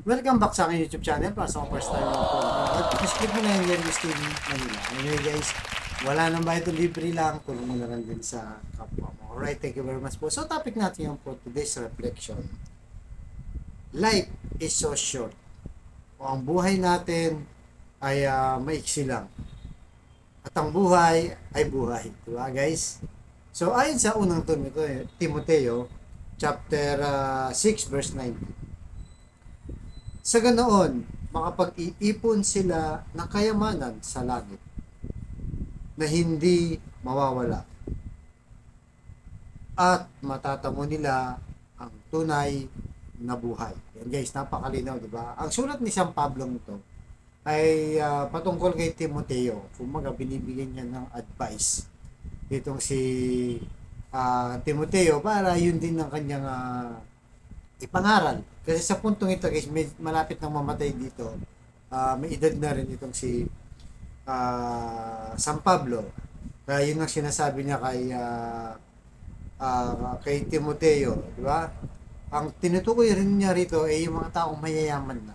Welcome back sa aking YouTube channel para sa first time mo po. Just click mo na yung Lenny's TV Manila. Anyway guys, wala nang bayad ito, libre lang. Tulong mo na lang din sa kapwa mo. Alright, thank you very much po. So topic natin yung for today's reflection. Life is so short. O ang buhay natin ay maiksi lang. At ang buhay ay buhay. Diba guys? So ayon sa unang Timoteo chapter 6 verse 19. Sa ganoon, makapag-iipon sila ng kayamanan sa langit na hindi mawawala at matatamo nila ang tunay na buhay. Yan guys, napakalinaw, di ba? Ang sulat ni San Pablo nito ay patungkol kay Timoteo. Kumaga, binibigyan niya ng advice itong si Timoteo para yun din ng kanyang ipangaral. Kasi sa puntong ito guys, malapit nang mamatay dito. May edad na rin itong si San Pablo. Kaya yun ang sinasabi niya kay Timoteo, di ba? Ang tinutukoy rin niya rito ay yung mga taong mayayaman na.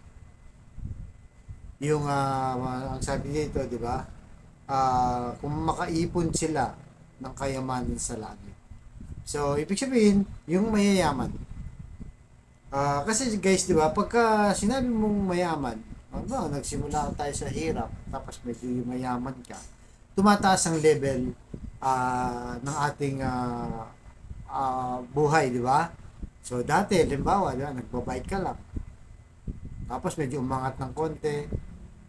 Yung ang sabi dito, di ba? Kung makaipon sila ng kayamanan sa langit. So, ibig sabihin, yung mayayaman. Kasi guys, di ba, pagka sinabi mong mayaman, nagsimula tayo sa hirap, tapos medyo mayaman ka, tumataas ang level ng ating buhay, di ba? So dati, limbawa, nagbabike ka lang, tapos medyo umangat ng konti,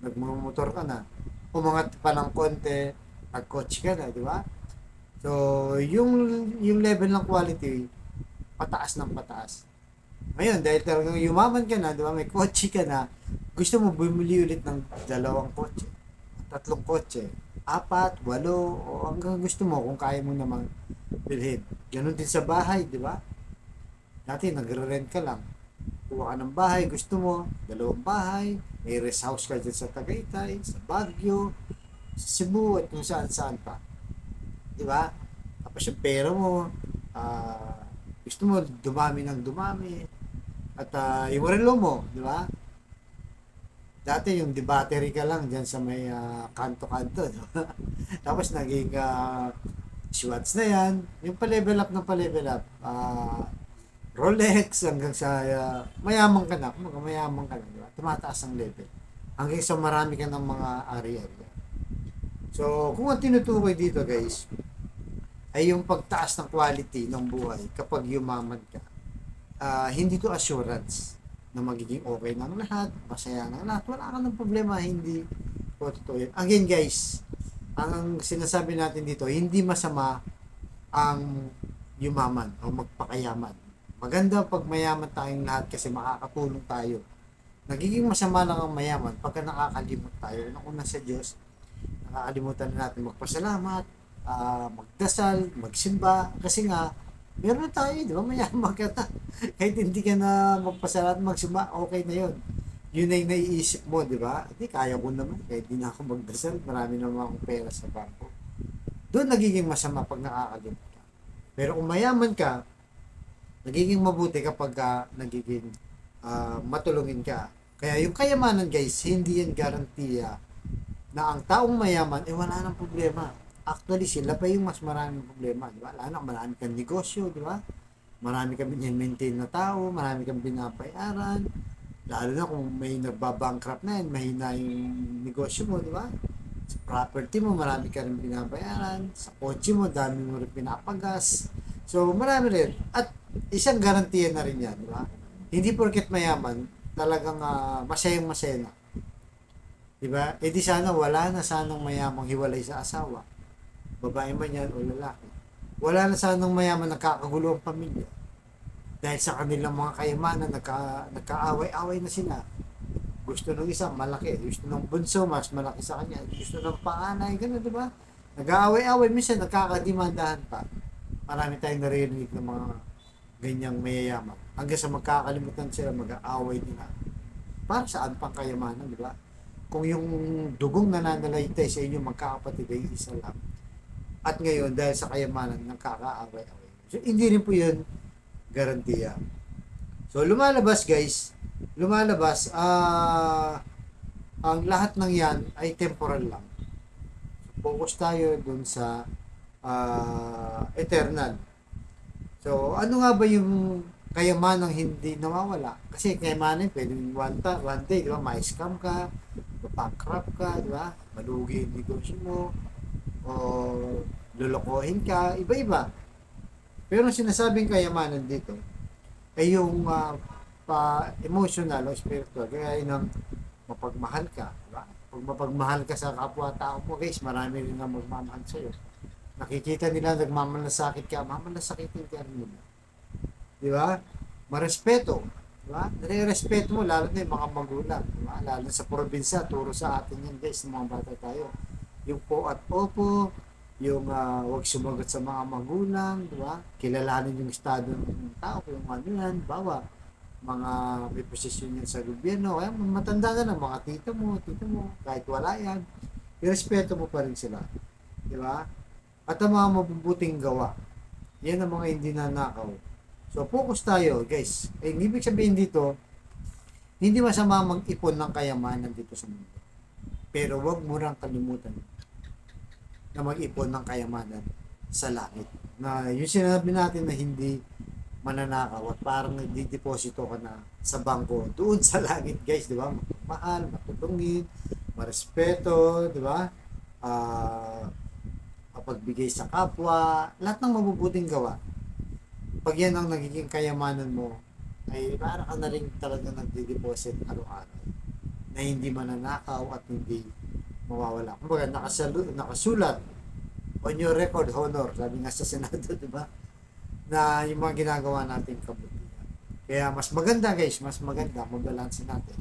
nagmumotor ka na, umangat pa ng konti, nagkotse ka na, di ba? So yung level ng quality, pataas ng pataas. Ngayon, dahil talagang yumaman ka na, di ba, may kotse ka na, gusto mo bumili ulit ng 2 kotse, 3 kotse, 4, 8, o hanggang gusto mo kung kaya mo namang bilhin. Ganun din sa bahay, di ba? Dati, nagre-rent ka lang. Kuha ka ng bahay, gusto mo, 2 bahay, may rest house ka dyan sa Tagaytay, sa Baguio, sa Cebu, at kung saan-saan pa. Di ba? Tapos yung pera mo, gusto mo dumami ng dumami at yung relo mo, di ba? Dati yung battery ka lang diyan sa may kanto-kanto, di ba? Tapos naging Swatch na yan, yung pa-level up ng pa-level up, Rolex hanggang sa mayaman ka na, mayaman ka na, di ba? Tumataas ang level hanggang sa marami ka ng mga ari-ari. So kung ang tinutukoy dito guys ay yung pagtaas ng quality ng buhay kapag yumaman ka. Hindi to assurance na magiging okay ng lahat, masaya ng lahat, wala ka ng problema, hindi po totoo yun. Again guys, ang sinasabi natin dito, hindi masama ang yumaman o magpakayaman. Maganda pag mayaman tayong lahat kasi makakatulong tayo. Nagiging masama lang ang mayaman pagka nakakalimot tayo. Una sa Diyos, nakakalimutan na natin magpasalamat, magdasal, magsimba, kasi nga meron na tayo, di ba? Mayaman ka na. Kahit hindi ka na magpasalamat, magsimba, okay na yun. Yun ay naiisip mo, di ba? Hindi, kaya ko naman. Kahit di na ako magdasal, marami naman akong pera sa bangko. Doon nagiging masama pag nakakalimot ka. Pero kung mayaman ka, nagiging mabuti kapag nagiging matulungin ka. Kaya yung kayamanan guys, hindi yan garantiya na ang taong mayaman, wala nang problema. Actually, sila pa yung mas maraming problema, di ba? Marami kang negosyo, di ba? Marami kang maintain na tao, marami kang binabayaran. Lalo na kung may nagbabankrupt na yan, mahina yung negosyo mo, di ba? Sa property mo, marami ka rin binabayaran. Sa kotse mo, dami mo rin pinapagas. So, marami rin. At isang garantiya na rin yan, di ba? Hindi porket mayaman, talagang masayang masaya na. Diba? Di sana wala na sanang mayamang hiwalay sa asawa. Babae man yan o lalaki. Wala na sanang mayaman nagkakagulo ang pamilya. Dahil sa kanilang mga kayamanan, nagkaaway-away na sila. Gusto ng isa, malaki. Gusto ng bunso, mas malaki sa kanya. Gusto ng panganay, gano'n, diba? Nag-aaway-away, minsan nagkakadimandahan pa. Marami tayong naririnig ng mga ganyang mayayaman. Hanggang sa magkakalimutan sila, mag-aaway nila. Para saan pang kayamanan, diba? Kung yung dugong nananalaytay sa inyo magkakapatid ay isa lang. At ngayon, dahil sa kayamanan, nagkakaaway-away. So, hindi rin po yun garantiya. So, lumalabas guys, lumalabas, ang lahat ng yan ay temporal lang. Focus tayo dun sa eternal. So, ano nga ba yung kayamanang hindi nawawala? Kasi kayamanan, pwedeng one day, di ba, ma-scam ka, mapakrap ka, di ba, malugi yung negosyo mo, o lulukohin ka, iba-iba. Pero ang sinasabing kayamanan dito ay yung pa-emotional o spiritual, kaya yun ang mapagmahal ka, di ba? Pag mapagmahal ka sa kapwa-tao mo, guys, marami rin na magmamahal sa'yo. Nakikita nila nagmamalasakit ka, mamalasakitin ka rin nila. Di ba? Marespeto. Di ba? Nire-respeto mo, lalo na yung mga magulang. Di ba? Lalo sa probinsya, turo sa atin yan, guys, ng mga bata tayo. Yung po at opo, yung huwag sumagot sa mga magulang, di ba? Kilalanin yung estado ng tao, kung ano yan, bawa, mga may posisyon yan sa gobyerno, kaya matanda na lang, mga tito mo, kahit wala yan, irespeto mo pa rin sila. Di ba? At ang mga mabubuting gawa, yan ang mga hindi nanakaw. So, focus tayo, guys. Ibig sabihin dito, hindi masama mag-ipon ng kayamanan dito sa mundo. Pero wag mo lang kalimutan na mag-ipon ng kayamanan sa langit. Na yung sinabi natin na hindi mananakaw at parang nagdideposito ka na sa bangko doon sa langit, guys, di ba? Mahal, matutungin, marespeto, di ba? Pagbigay sa kapwa, lahat ng mabubuting gawa. Pag yan ang nagiging kayamanan mo, ay para ka na rin talaga nagdi-deposit araw-araw na hindi mananakaw at hindi mawawala. Kumbaga, nakasulat on your record honor, sabi nga sa Senado, di ba? Na yung mga ginagawa natin kabutihan. Kaya mas maganda, guys, mas maganda, mabalansin natin.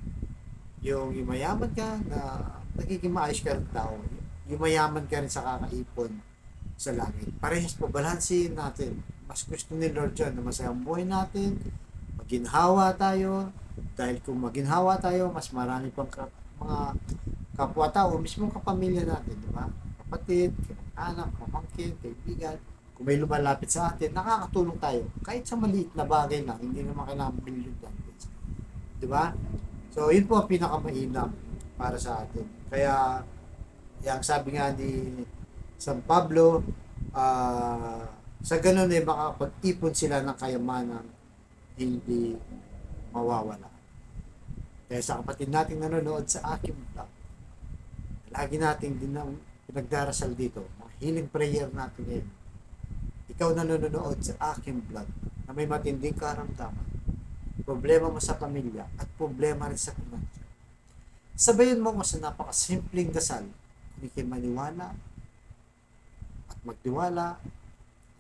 Yung mayaman ka na nagiging maayos ka rin tao, yung mayaman ka rin sa kakaipon sa langit. Parehas po, balansin natin. Mas gusto ni Lord John na masayang buhay natin, maginhawa tayo, dahil kung maginhawa tayo, mas marami pang mga kapwa-tao, mismo kapamilya natin, di ba? Kapatid, anak, pamangkin, kaibigan, kung may lumalapit sa atin, nakakatulong tayo. Kahit sa maliit na bagay lang, hindi naman kailangan billion dollars. Di ba? So, yun po ang pinakamainam para sa atin. Kaya, yung sabi nga ni San Pablo, sa ganun ay makapag-ipon sila ng kayamanan hindi mawawala. Kaya sa kapatid nating nanonood sa aking vlog, lagi nating pinagdarasal dito, mga healing prayer natin ngayon. Ikaw nanonood sa aking vlog na may matinding karamdaman, problema mo sa pamilya at problema rin sa pamilya. Sabayan mo ko sa napakasimpleng dasal, hindi kayo maniwala at magtiwala,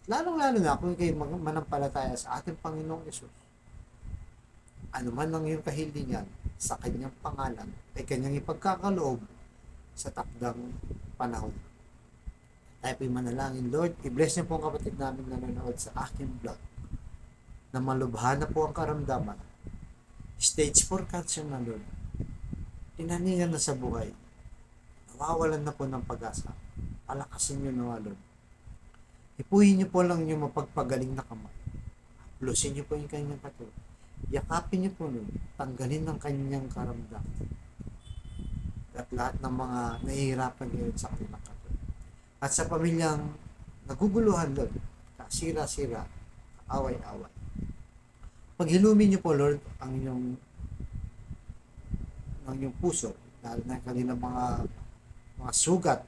lalong-lalo na kung kayo manampalataya sa ating Panginoong Yesus. Ano man ang iyong kahilingan sa kanyang pangalan ay kanyang ipagkakaloob sa takdang panahon. Tayo po'y manalangin, Lord, i-bless niyo po ang kapatid namin na nanonood sa aking vlog na malubhan na po ang karamdaman. Stage 4 cancer na, Lord. Tinaningan na sa buhay. Nawawalan na po ng pag-asa. Palakasin niyo na, Lord. Ipuhin niyo po lang yung mapagpagaling na kamay. Haplusin niyo po yung kanyang katawan. Yakapin niyo po nun. Tanggalin ng kanyang karamdaman. At lahat ng mga nahihirapan ngayon sa kanilang katawan. At sa pamilyang naguguluhan, Lord, kasira-sira, away-away. Paghilumin niyo po, Lord, ang inyong puso, lalo na kanilang mga sugat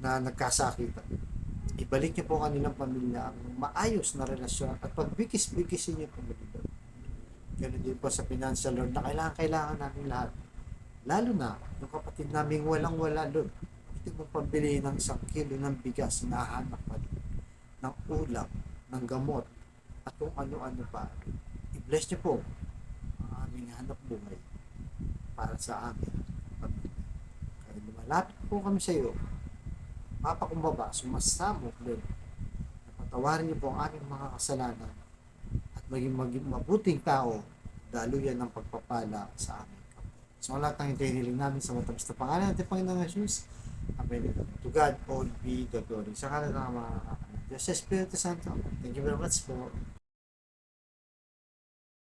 na nagkasakitan. Ibalik niyo po kanilang pamilya ang maayos na relasyon at pagbigis-bigisin niyo po, Lord. Ganun din po sa financial, Lord, na kailangan namin lahat. Lalo na yung kapatid namin walang-wala, Lord. Hindi mo pambili ng 1 kilo ng bigas na hahanap pa rin, ng ulam, ng gamot, at kung ano-ano pa. I-bless niyo po ang aming hanap buhay para sa amin pamilya. Kaya lumalapit po kami sa iyo, mapakumbaba, sumasamo, Lord. Napatawarin niyo po ang aming mga kasalanan at maging mabuting tao, daluyan ng pagpapala sa amin. So, lahat ng hinihiling namin sa matamis na pangalan natin, Panginoon Jesus. Amen. To God all be the glory. Sa kanan ng mga Diyos, Espiritu Santo. Thank you very much po.